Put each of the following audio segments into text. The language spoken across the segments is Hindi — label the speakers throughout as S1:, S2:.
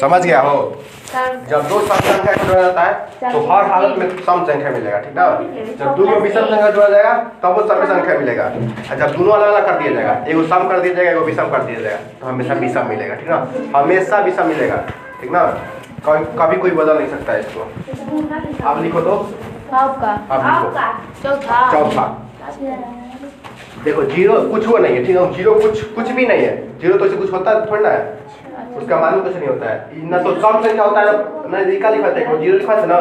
S1: समझ गया हो? जब दो सम संख्या को जोड़ा जाता है तो हर हालत में सम संख्या मिलेगा, ठीक ना। जब दो विषम संख्या जोड़ा जाएगा तब वो सम संख्या मिलेगा, और जब दोनों अलग अलग कर दिया जाएगा, एगो सम कर दिया जाएगा, एगो विषम कर दिया जाएगा, तो हमेशा विषम मिलेगा, ठीक ना। हमेशा विषम मिलेगा, ठीक ना। कभी कोई बदल नहीं सकता है इसको। आप लिखो तो चौथा। देखो जीरो कुछ वो नहीं है, ठीक है। जीरो कुछ भी नहीं है। जीरो तो कुछ होता है थोड़ा ना है, उसका मालूम कुछ नहीं होता है ना। तो सम संख्या होता है ना, लिखा देखो जीरो लिखा है ना।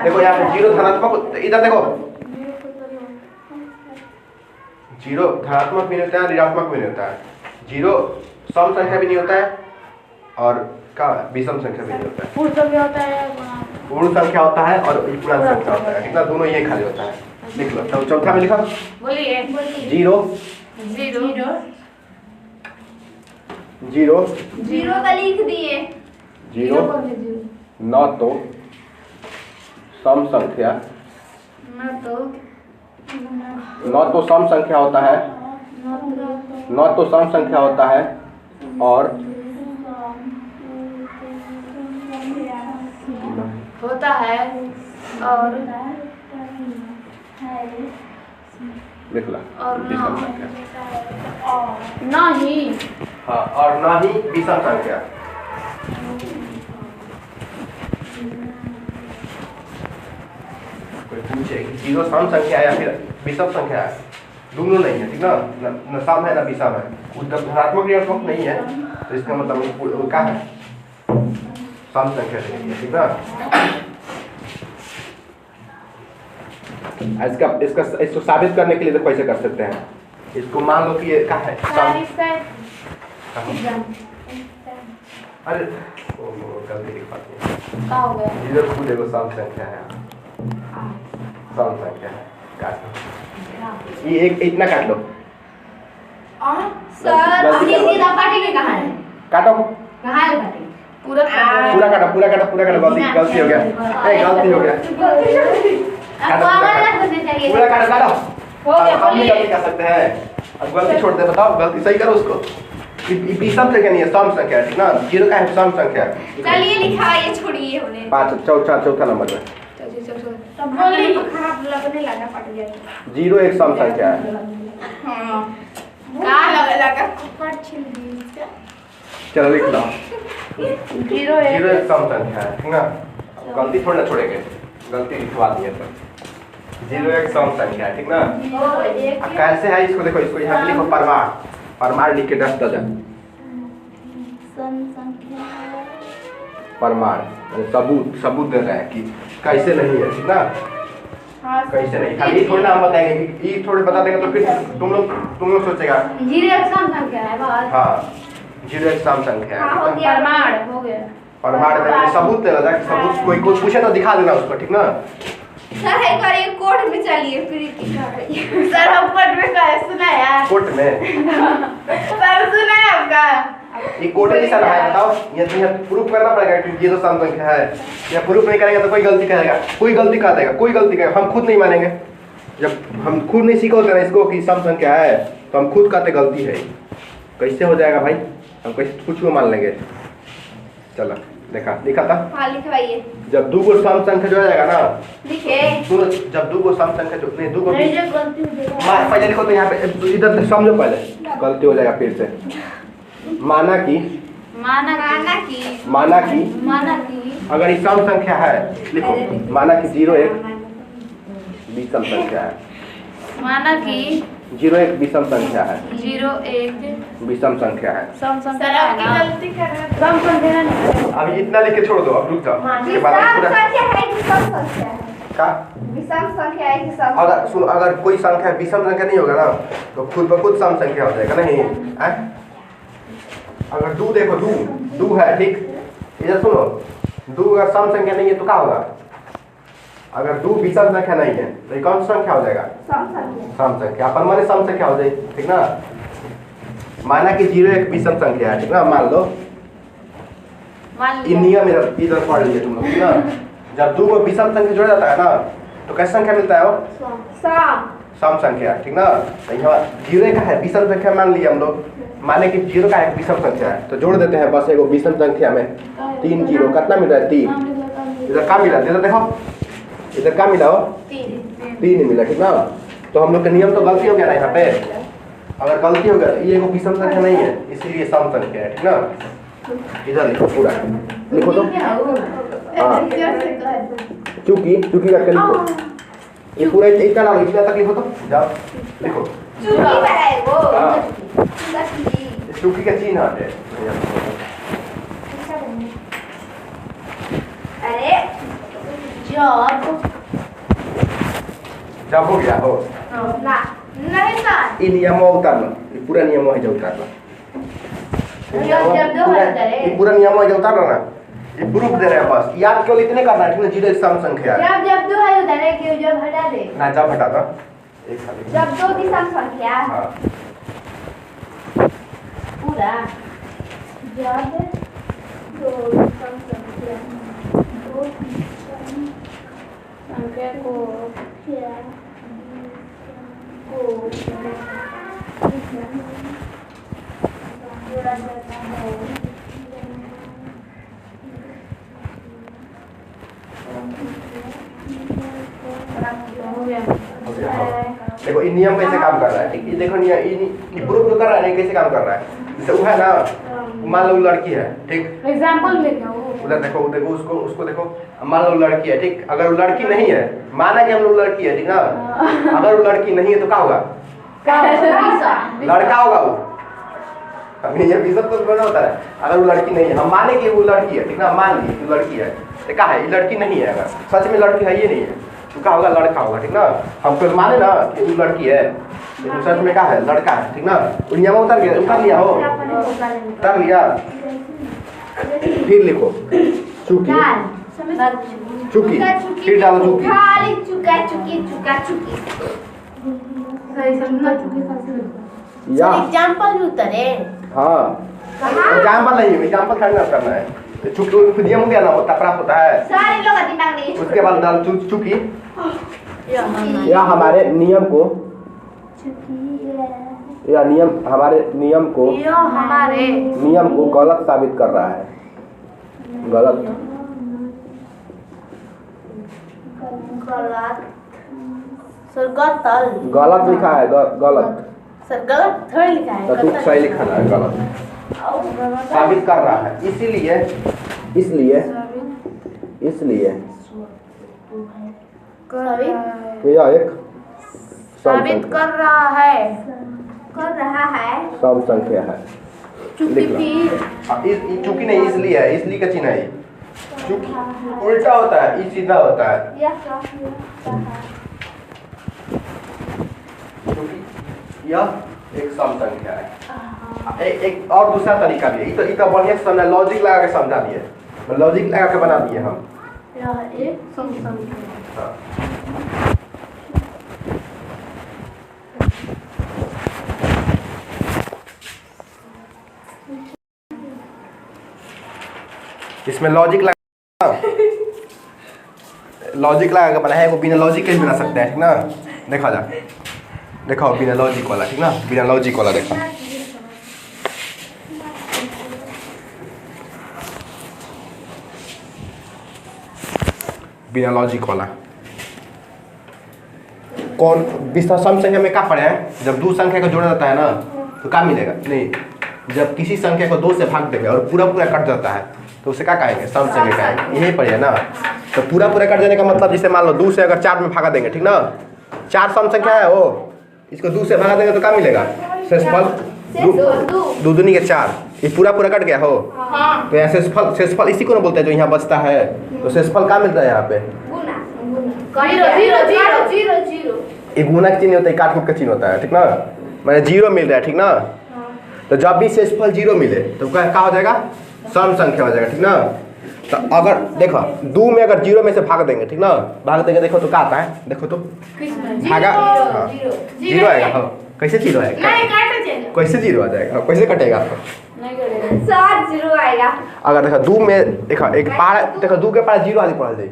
S1: देखो यहाँ पे जीरो धनात्मक, इधर देखो जीरो धनात्मक भी नहीं होता है, ऋणात्मक भी नहीं होता है। जीरो सम संख्या भी नहीं होता है और क्या विषम संख्या भी नहीं होता है।
S2: पूर्ण संख्या होता है,
S1: पूर्ण संख्या होता है और पूर्ण संख्या होता है, ठीक ना। दोनों ये खाली होता है। लिख लो। तो चौथा में लिखा
S2: बोलिए
S1: जीरो
S2: का लिख दिए।
S1: जीरो न तो सम संख्या, न तो सम संख्या होता है, न तो सम संख्या होता है और
S2: होता है और
S1: लिख ला
S2: और
S1: विषम संख्या।
S2: नहीं,
S1: हाँ, और ना ही विषम संख्या। कोई पूछे कि जीरो सम संख्या है या फिर विषम संख्या है, दोनों नहीं है, ठीक ना। न सम है ना विषम है, उधर धनात्मक ऋणात्मक नहीं है, तो इसका मतलब क्या है, सम संख्या नहीं है, ठीक ना। इसको साबित करने के लिए तो कैसे कर सकते हैं। इसको मान लो कि ये क्या है, अरे गलती लिख पाती है। जीरो को देखो सम संख्या है, सम संख्या है, काट लो ये एक इतना काट लो।
S2: सर सीधा काटेंगे कहाँ है?
S1: काटो
S2: कहाँ है काटेंगे? पूरा
S1: काटो। गलती हो गया, गलती हो गया। पूरा काटो। हम भी गलती कर सकते हैं, अब गलती छोड़ दे, बताओ गलती सही करो उसको। विषम संख्या नहीं है, सम संख्या है, ठीक ना। जीरो का है सम संख्या।
S2: चलिए लिखा ये छोड़िए होने।
S1: चौथा नंबर में
S2: तब बोलिए खराब लगने लगा, पट गया।
S1: जीरो एक सम संख्या है।
S2: हां का लगा कपड़ छिल दी।
S1: चलो लिख लो
S2: जीरो
S1: एक सम संख्या है, ठीक ना। गलती थोड़ा छोड़ेंगे, गलती लिखवा दिए तो जीरो एक सम संख्या है, ठीक ना। कैसे है इसको देखो, इसको यहाँ लिखो परमार लिख के 10 दर्जन परमार सबूत दे रहे हैं कि कैसे नहीं है, ठीक ना। कैसे नहीं, खाली थोड़ी ना हम बताएंगे कि ये थोड़े बता देंगे तो फिर तुम लोग सोचेगा
S2: जीरो एक सम संख्या है बस।
S1: हाँ, जीरो एक सम संख्या है,
S2: हो गया परमार हो गया।
S1: परमार में सबूत दे रहा है, सबूत कोई पूछे तो दिखा देना उसको, ठीक ना।
S2: सर है करे कोर्ट में चलिए फिर सर हम कोर्ट में का सुना है,
S1: कोर्ट में
S2: सर सुना है आपका
S1: ये कोर्ट जैसा रहा है। बताओ ये प्रूफ करना पड़ेगा कि ये तो सम संख्या है, या प्रूफ नहीं करेंगे तो कोई गलती करेगा, कोई गलती कर देगा, कोई गलती करेगा, हम खुद नहीं मानेंगे। जब हम खुद नहीं सीखोगे ना इसको कि सम संख्या है तो हम खुद कहते गलती है। कैसे हो जाएगा भाई, हम कैसे कुछ को मान लेंगे। चलो लिखा था।
S2: हाँ लिखवाइए।
S1: जब दो को सम संख्या जोड़ा जाएगा ना,
S2: लिखे
S1: सुनो, जब दो को सम संख्या जोड़ने दो को
S2: गलती हो जाएगा।
S1: पहले लिखो तो यहाँ पे इधर समझो, पहले गलती हो जाएगा फिर से। माना कि अगर ये सम संख्या है, लिखो माना कि जीरो एक विषम संख्या है।
S2: माना कि
S1: जीरो एक विषम संख्या है,
S2: जीरो एक
S1: विषम संख्या है।
S2: सम संख्या गलती कर रहे हैं, सम संख्या नहीं।
S1: अब इतना लिख के छोड़ दो, अब रुक जाओ।
S2: विषम संख्या है कि सम संख्या है?
S1: का
S2: विषम संख्या है कि सम?
S1: अगर सुनो, अगर कोई संख्या विषम संख्या नहीं होगा ना तो खुद ब खुद सम संख्या हो जाएगा, नहीं है? अगर दो देखो, दो है, ठीक। इधर सुनो, दो अगर सम संख्या नहीं है तो क्या होगा? अगर दो विषम संख्या नहीं है तो ये कौन सी संख्या हो जाएगा? सम संख्या। अपन माने सम संख्या हो जाए, ठीक ना। माना कि जीरो एक विषम संख्या है, ठीक ना। मान लो नियम इधर पढ़ लीजिए तुम लोग, ठीक ना। जब दो को विषम संख्या जोड़ा जाता है ना तो कैसी संख्या मिलता है वो? सम संख्या, ठीक ना। जीरो का है विषम संख्या मान लिया हम लोग, माने कि जीरो का एक विषम संख्या है तो जोड़ देते हैं बस एगो विषम संख्या में 3 जीरो कितना मिल रहा है 3 इधर क्या मिला इधर देखो इधर क्या मिला हो 3 मिला ठीक ना तो हम लोग का नियम तो गलती हो गया ना यहाँ पे अगर गलती हो गया ये एगो विषम संख्या नहीं है इसीलिए सम संख्या है ठीक ना इधर लिखो पूरा लिखो तो हाँ चूंकि करके लिखो ये पूरा इतना ना इतना तक लिखो तो जाओ लिखो चूंकि का चिन्ह आते
S2: अरे
S1: जब हो गया हो
S2: ना नहीं सर
S1: ये नियम उतारना ये पूरा नियम है जो उतारना ये पूरा नियम है जो उतारना ना ये प्रूफ दे रहे हैं बस याद केवल इतने करना है ठीक है जीरो सम संख्या है
S2: जब दो है उधर के जब हटा दे
S1: ना जब हटा दो एक खाली
S2: जब दो की सम संख्या
S1: हां
S2: पूरा जब दो सम संख्या दो संख्या को जोड़ा जाता है
S1: देखो ये नियम कैसे काम कर रहा है ये देखो ये प्रूफ कर रहा है कैसे काम कर रहा है जैसे वो है ना मान लो लड़की है ठीक
S2: एग्जांपल लेके
S1: उधर देखो देखो उसको देखो मान लो लड़की है ठीक अगर वो लड़की नहीं है माना कि हम लोग लड़की है ठीक ना अगर वो लड़की नहीं है तो क्या होगा लड़का होगा वो हमें ये विषय तो बना होता है अगर वो लड़की नहीं है हम माने कि वो लड़की है ठीक ना मान ली कि लड़की है तो क्या है ये लड़की नहीं है अगर सच में लड़की है ये नहीं है तो क्या होगा लड़का होगा ठीक ना हम फिर माने ना कि वो लड़की है लेकिन सच में क्या है लड़का है ठीक ना नियम उतर लिया हो उतर लिया फिर लिखो चूंकि चूंकि फिर डालो चूंकि
S2: खाली चुका सही समझना चुकी
S1: या
S2: एग्जांपल भी उतरे
S1: हाँ एग्जांपल नहीं है एग्जांपल खड़ा करना है चूंकि नियम गया ना होता प्राप्त होता है
S2: सारे लोग का दिमाग नहीं
S1: उसके बाद डाल चूंकि या हमारे नियम को या हमारे नियम को गलत साबित कर रहा है गलत गलत लिखा है गलत
S2: सर गलत थोड़ी लिखा है
S1: तो सही लिखा है गलत साबित कर रहा है इसलिए यह एक
S2: साबित कर रहा है
S1: सम संख्या है चूंकि नहीं इसलिए है इसलिए का चिन्ह है चूंकि उल्टा होता है ये सीधा होता है यह एक सम संख्या है एक और दूसरा तरीका भी है ये तो बढ़िया से समझा लॉजिक लगा के समझा दिए लॉजिक लगा के बना दिए हम
S2: यह एक सम संख्या
S1: हाँ। इसमें लॉजिक लगा के बनाया है वो बिना लॉजिक के भी बना सकते हैं ठीक ना देखा जा देखो बिना लॉजिक वाला ठीक ना बिना लॉजिक वाला देखो बिना लॉजिक वाला कौन सम संख्या में क्या पढ़े हैं जब दो संख्या को जोड़ा जाता है ना तो क्या मिलेगा नहीं जब किसी संख्या को 2 से भाग देंगे और पूरा कट जाता है तो उसे क्या कहेंगे सम संख्या कहेंगे यही पढ़िए ना तो पूरा कट जाने का मतलब जैसे मान लो 2 से अगर 4 में भागा देंगे ठीक ना 4 सम संख्या है वो इसको 2 से भागा देंगे तो क्या मिलेगा शेषफल दूनी के 4 ये पूरा कट गया हो तो यहाँ शेषफल इसी को ना बोलते हैं जो यहाँ बचता है तो शेषफल क्या मिलता है यहाँ पे एक गुना का चिन्ह होता है काट का चिन्ह होता है ठीक ना मैंने 0 मिल रहा है ठीक ना तो जब भी शेषफल 0 मिले तो क्या हो जाएगा सम संख्या हो जाएगा ठीक ना तो अगर देखो 2 में अगर 0 में से भाग देंगे ठीक ना भाग देंगे देखो तो क्या आता है देखो तो भागा 0 आएगा हाँ कैसे 0 आएगा कैसे 0 आ जाएगा कैसे कटेगा अगर देखो 2 में देखो एक पारा देखो 2 के पारा 0 हाली पढ़ा जाए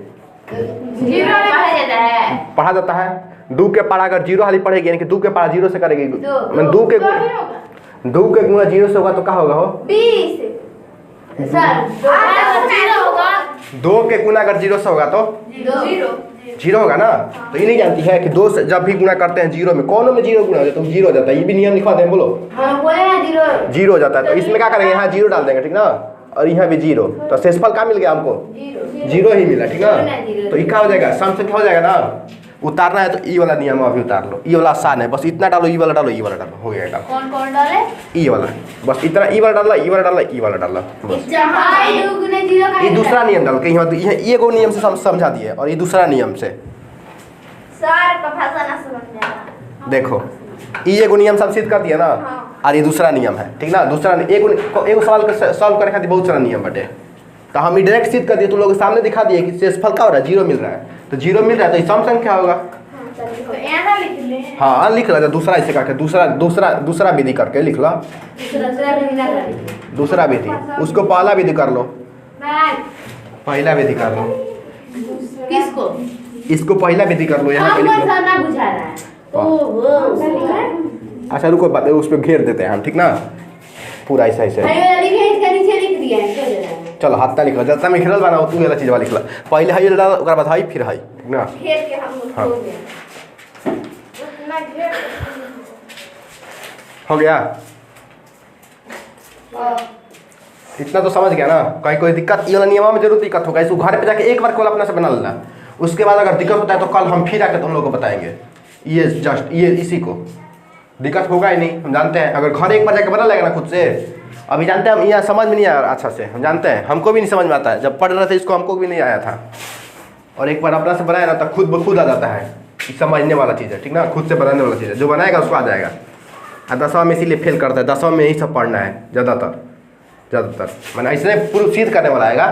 S1: पढ़ा जाता है 2 के पारा अगर 0 हाली पढ़ेगी यानी कि 2 के पारा 0 से करेगी मैं 2 के 2 के गुणा 0 से होगा तो क्या होगा हो?
S2: 20 सर
S1: 2 के गुणा अगर 0 से होगा तो 0 होगा ना। तो ये नहीं जानती है कि 2 से जब भी गुणा करते हैं 0 में, कौन में 0 गुणा हो जाता है तो 0 हो जाता है। ये भी नियम लिखवा दें, बोलो।
S2: बोले
S1: 0 हो जाता है। तो इसमें क्या करेंगे, यहाँ 0 डाल देंगे, ठीक ना। और यहाँ भी 0, तो शेषफल क्या मिल गया हमको? 0 ही मिला, ठीक ना। तो ये क्या हो जाएगा, सम संख्या हो जाएगा ना। उतारना है तो ई वाला नियम अभी उतार लो। ई वाला आसान है, बस इतना डालो, ई वाला डालो, ई वाला डालो, हो जाएगा।
S2: कौन कौन डाले?
S1: ई वाला, बस इतना ई वाला डालना, ई वाला डालना, ई वाला डालना, बस। ये दूसरा नियम डालो कि यहाँ ये को नियम से समझा दिए और ये दूसरा नियम से।
S2: सर का भाषा ना समझ में आ रहा।
S1: देखो ये एगो नियम सब सिद्ध कर दिया ना। और ये दूसरा नियम है, ठीक ना। दूसरा एगो सवाल को सॉल्व करे खातिर बहुत सारा नियम बटे, तो हम डायरेक्ट सिद्ध कर दिए, तुम लोग के सामने दिखा दिए कि शेषफल क्या हो रहा है, 0 मिल रहा है। तो 0 मिल रहा है तो ये सम संख्या होगा।
S2: तो यहाँ लिख ले।
S1: हाँ लिख लो, दूसरा ऐसे करके दूसरा विधि करके लिख लो। दूसरा विधि, उसको पहला विधि कर लो, पहला विधि कर लो।
S2: किसको?
S1: इसको पहला विधि कर लो, यहाँ पे लिख लो।
S2: बुझा रहा है।
S1: अच्छा रुको, उस पर घेर देते हैं हम, ठीक ना। पूरा ऐसा ऐसे चलो हाथ लिख लो, जब में घेरल बना तू वाला चीज लिख लो। पहले हाई डाल, ओकर बाद हाई, फिर हाई, ठीक ना। हाँ हो गया। इतना तो समझ गया ना। कहीं कोई दिक्कत ये वाला नियम में जरूर दिक्कत होगा, इसको घर पे जाके एक बार केवल अपने से बना लेना। उसके बाद अगर दिक्कत होता है तो कल हम फिर आके तुम लोग को बताएंगे। ये जस्ट ये इसी को दिक्कत होगा ही नहीं, हम जानते हैं। अगर घर एक बार जाके बना लेगा ना खुद से, अभी जानते हैं हम, यहाँ समझ में नहीं आया अच्छा से, हम जानते हैं, हमको भी नहीं समझ में आता है। जब पढ़ रहे थे इसको हमको भी नहीं आया था, और एक बार अपना से बनाया ना तो खुद ब खुद आ जाता है। समझने वाला चीज़ है, ठीक ना, खुद से बनाने वाला चीज़ है। जो बनाएगा उसको आ जाएगा। और 10वां में इसीलिए फेल करता है, 10वां में यही सब पढ़ना है ज़्यादातर। मैंने इसलिए पूरा सिद्ध करने वाला आएगा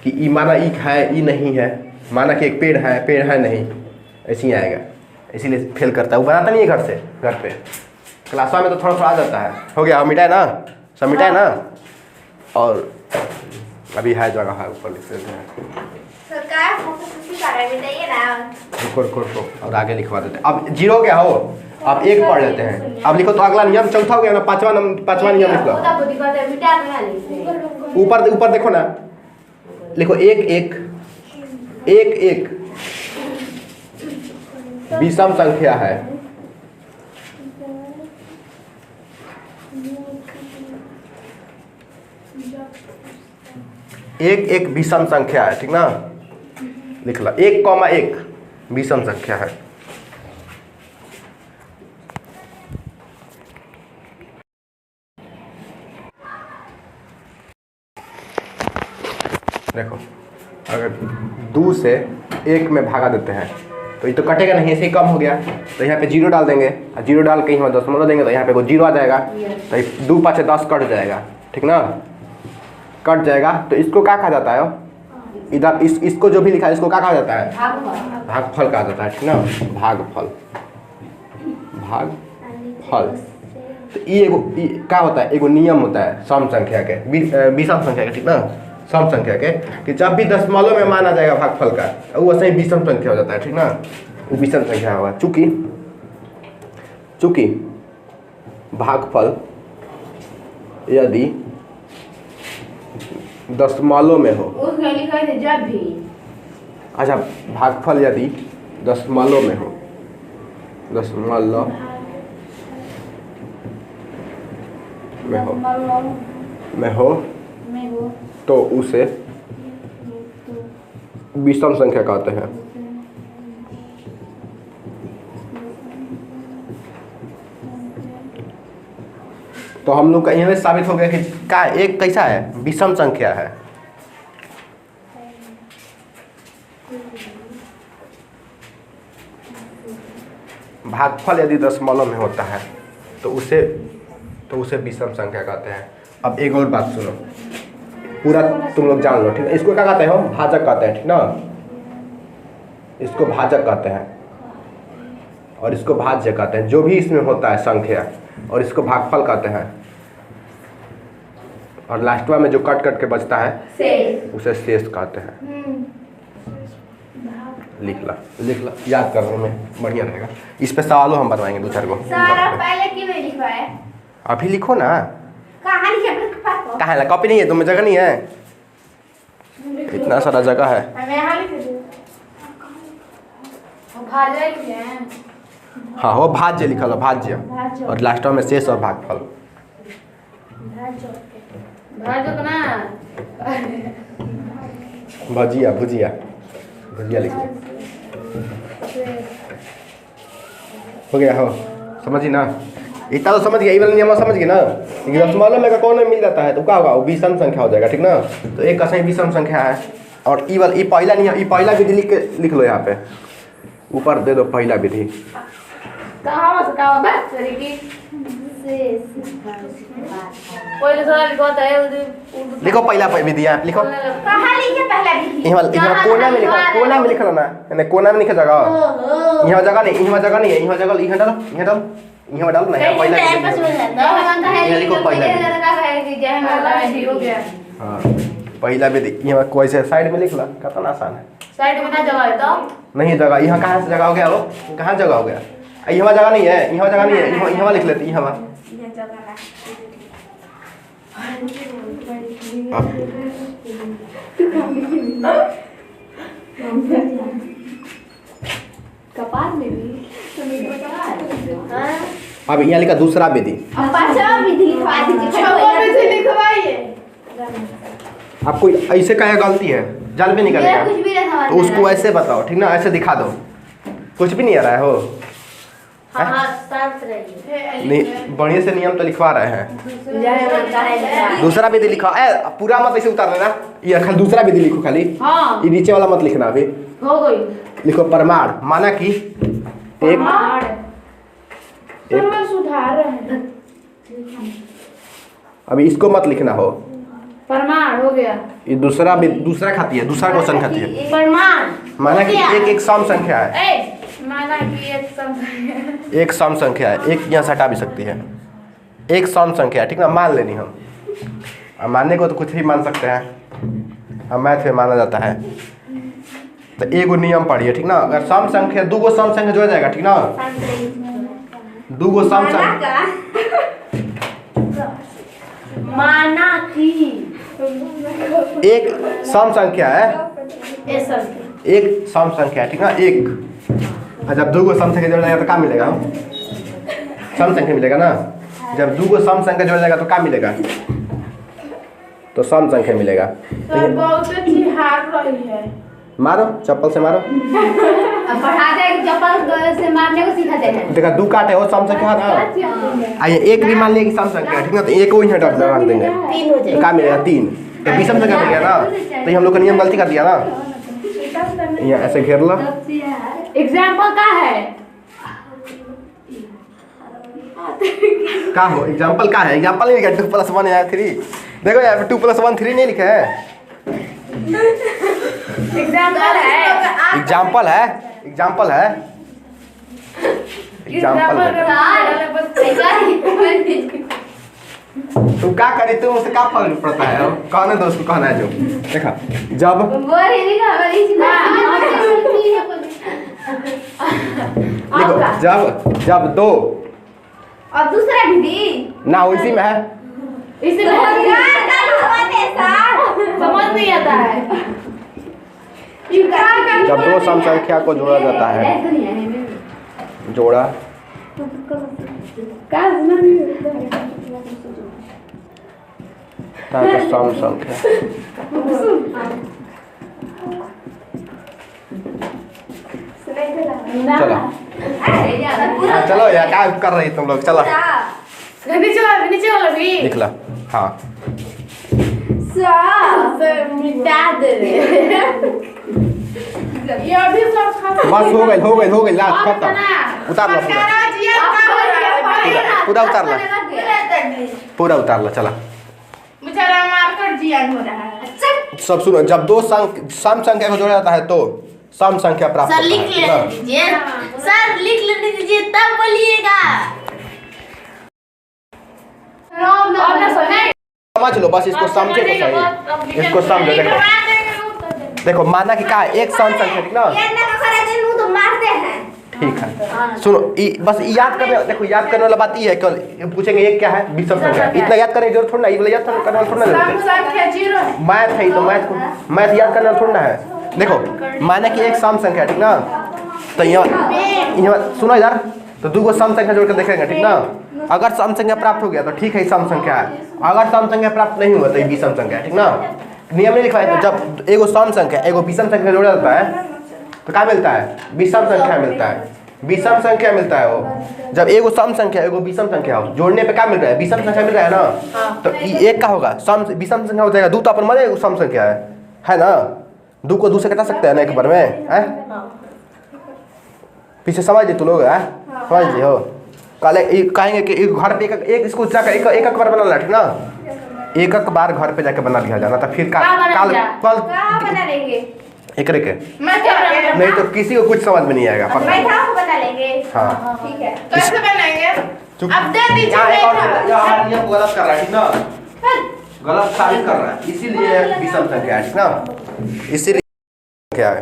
S1: कि ई माना ई है, ई नहीं है, माना कि एक पेड़ है नहीं, ऐसे ही आएगा। इसीलिए फेल करता है, वो बनाता नहीं है घर पे। क्लास में तो थोड़ा आ जाता है। हो गया, मिटाए ना, सब मिटाए ना। और अभी है जगह है, ऊपर लिख देते हैं रुको और आगे लिखवा देते हैं। अब 0 क्या हो, अब 1 पढ़ लेते हैं। अब लिखो तो अगला नियम चौथा हो गया ना, पांचवा नियम लिख लो। ऊपर देखो ना, लिखो 1 विषम संख्या है। 1 विषम संख्या है, ठीक ना। लिख लो 1,1 विषम संख्या है। देखो अगर 2 से 1 में भागा देते हैं तो ये तो कटेगा नहीं, ऐसे ही कम हो गया। तो यहाँ पे 0 डाल देंगे, और 0 डाल के यहाँ दशमलव देंगे तो यहाँ पे 0 आ जाएगा। तो 2 5 10 कट जाएगा, ठीक ना, कट जाएगा। तो इसको क्या कहा जाता है, इधर इसको जो भी लिखा है इसको क्या कहा जाता है, भागफल कहा जाता है, ठीक ना। भागफल। तो ये क्या होता है, एगो नियम होता है सम संख्या के, विषम संख्या के, ठीक ना, सम संख्या के, कि जब भी दशमलव में माना जाएगा भागफल का, वो वैसे ही विषम संख्या हो जाता है, ठीक ना। वो विषम संख्या होगा, चूंकि भागफल यदि दशमलव में हो,
S2: जब भी,
S1: अच्छा, भागफल यदि दशमलव में हो, में हो तो उसे विषम संख्या कहते हैं। तो हम लोग का यहाँ साबित हो गया कि क्या एक कैसा है, विषम संख्या है। भागफल यदि दशमलव में होता है तो उसे विषम संख्या कहते हैं। अब एक और बात सुनो, पूरा तुम लोग जान लो, ठीक है। इसको क्या कहते हैं, हम भाजक कहते हैं, ठीक ना। इसको भाजक कहते हैं और इसको भाज्य कहते हैं, जो भी इसमें होता है संख्या, और इसको भागफल कहते हैं। और लास्टवा में जो कट के बचता है उसे शेष कहते हैं। लिख ला, याद करने में बढ़िया रहेगा। इस पे सवालों हम बनवाएंगे 2-4 गो।
S2: पहले क्यों नहीं लिखवाए?
S1: अभी लिखो ना।
S2: कहाँ लिखे अपने पास को?
S1: कहाँ है कॉपी नहीं है तुम्हें जगह नहीं है इतना सारा जगह है।
S2: मैं यहाँ लिख दूँ। भाज्य लिखे हैं।
S1: हाँ हो भाज्य लिखल है भाज्य और लास्ट में शेष और भागफल।
S2: भाज्य को ना
S1: भजिया भुजिया भुजिया लिखो हो गया हो समझी ना इतना तो समझ गया ये वाला नियम समझ गए ना। दशमलव में का कौन में मिल जाता है तो क्या होगा वो विषम संख्या हो जाएगा ठीक ना। तो एक असही विषम संख्या है और ई वाला ये पहला नियम ये पहला विधि लिख लो यहाँ पे ऊपर दे दो पहला विधि।
S2: कहाँ से कहाँ बात करेगी? पहले सारा लिखवाता है उधर।
S1: लिखो पहला विधि यहाँ लिखो।
S2: कहाँ लिखे पहला विधि?
S1: यहाँ कोना में लिखो कोना में लिखो ना यानी कोना में लिखा जगह यहाँ जगह नहीं यहाँ जगह नहीं है यहाँ जगह यहाँ डालो यहाँ डालो यहाँ डालो ना पहला यहाँ लिखो हाँ पहला विधि यहाँ कैसे साइड में लिख ला कितना आसान है।
S2: साइड में ना जगह है तो
S1: नहीं जगह यहाँ कहाँ से जगह हो गया वो कहाँ जगह हो गया यहाँ जगह नहीं है यहाँ जगह नहीं है यहाँ लिख लेते यहाँ
S2: कपाल में भी
S1: अब यहाँ लिखा दूसरा विधि।
S2: पांचवा विधि लिखवा दीजिए। छठवां विधि लिखवाइए।
S1: आपको ऐसे क्या गलती है जल भी निकलेगा
S2: कुछ भी नहीं
S1: तो उसको ऐसे बताओ ठीक ना ऐसे दिखा दो कुछ भी नहीं आ रहा है हो
S2: हाँ शांत रहिए।
S1: नहीं बढ़िया से नियम तो लिखवा रहे हैं। दूसरा विधि लिखो पूरा मत ऐसे उतार लेना ये खाली दूसरा विधि लिखो खाली
S2: हाँ
S1: ये नीचे वाला मत लिखना अभी
S2: हो गई।
S1: लिखो परमाण माना कि एक
S2: सुधार रहे हैं।
S1: अभी इसको मत लिखना हो
S2: परमाण हो गया।
S1: ये दूसरा खाती है दूसरा क्वेश्चन खाती है।
S2: परमाण
S1: माना कि एक सम संख्या है
S2: माना कि
S1: एक सम संख्या है एक यहाँ से हटा भी सकती है एक सम संख्या है ठीक ना मान लेनी हम अब मानने को तो कुछ भी मान सकते हैं अब मैथ में माना जाता है तो एगो नियम पढ़िए ठीक ना अगर सम संख्या दो गो सम संख्या जोड़ जाएगा ठीक ना दो गो सम संख्या
S2: माना कि
S1: एक सम संख्या है एक सम संख्या है ठीक ना एक जब दो गो सम संख्या जोड़ जाएगा तो क्या मिलेगा सम संख्या मिलेगा ना जब दो गो सम संख्या जोड़ जाएगा तो क्या मिलेगा तो सम संख्या मिलेगा।
S2: बहुत अच्छी हार रही है।
S1: मारो चप्पल से मारो
S2: पढ़ाते हैं चप्पल से मारने को सिखाते हैं।
S1: देखा दो काटे हो सम संख्या ना आइए एक भी मान लिया कि सम संख्या ठीक ना तो एक को ही हटा रख देंगे तो क्या मिलेगा 3 तो विषम संख्या मिल गया ना तो हम लोग का नियम गलती कर दिया ना यहाँ ऐसे घेर लो।
S2: एग्जाम्पल का है
S1: क्या हो एग्जाम्पल का है एग्जाम्पल नहीं लिखा 2+1 या 3 देखो यहाँ पे 2+1 3 नहीं लिखा है
S2: एग्जाम्पल है
S1: एग्जाम्पल है एग्जाम्पल है एग्जाम्पल तुम क्या करी तुम उससे क्या फर्क पड़ता है कौन है दोस्त को कहना है जो देखा जब देखो जब दो
S2: और दूसरा विधि
S1: ना इसी में है
S2: इसमें समझ नहीं आता है
S1: जब दो सम संख्या को जोड़ा जाता है जोड़ा सम संख्या चलो यार क्या कर रही तुम लोग चलो
S2: नीचे वाला भी
S1: लिख ला हाँ
S2: मिटा दे ये अभी सब
S1: बस हो गई लास्ट खत्म उतार लो पूरा उतार ला चला
S2: बेचारा मारकर जियान हो रहा है।
S1: सब सुनो जब दो सम संख्या को जोड़ा जाता है तो सम संख्या प्राप्त
S2: सर लिख
S1: होता है
S2: लीजिए सर लिख लेने दीजिए तब बोलिएगा।
S1: समझ लो बस इसको समझे तो सही इसको समझो देखो देखो माना कि क्या है एक सम संख्या ठीक ना
S2: तो मारते हैं
S1: ठीक है सुनो बस याद करने देखो, याद करने वाला बात ये है, कल पूछेंगे एक क्या है विषम संख्या, इतना याद करने की जरूरत थोड़ा ना, ये वाला याद करने वाला थोड़ा ना,
S2: संख्या 0 है।
S1: मैथ है तो मैथ याद करने वाला थोड़ा ना है। देखो माने कि एक सम संख्या ठीक ना, तो यहाँ सुनो इधर, तो दो सम संख्या जोड़ कर देखेंगे ठीक ना। अगर सम संख्या प्राप्त हो गया तो ठीक है सम संख्या है, अगर सम संख्या प्राप्त नहीं हुआ तो ये विषम संख्या है ठीक ना। नियम में लिखा है जब एगो सम संख्या एगो विषम संख्या जोड़ा जाता है तो क्या मिलता है, विषम संख्या मिलता है, विषम संख्या मिलता है वो। जब एगो सम संख्या एगो विषम संख्या हो जोड़ने पे क्या मिल रहा है, विषम संख्या मिल रहा है ना। तो एक का होगा सम विषम संख्या हो जाएगा, दो तो अपन माने सम संख्या है ना, दो को दो से घटा सकते हैं ना एक बार में है। पीछे समझ ली तू लोग है, समझ ली हो। कल कहेंगे कि घर पे एक इसको जाकर एक बार बना ठीक ना, एक बार घर पे जाके बना लिया जाना, तो फिर कल
S2: बना लेंगे
S1: एक के नहीं तो किसी को कुछ समझ में नहीं आएगा।
S2: बना लेंगे
S1: हाँ
S2: ठीक है, कैसे बनाएंगे अब दे दीजिए।
S1: यार ये गलत कर रहा है ठीक ना, गलत साबित कर रहा है, इसीलिए विषम संख्या है ठीक ना, इसीलिए क्या है।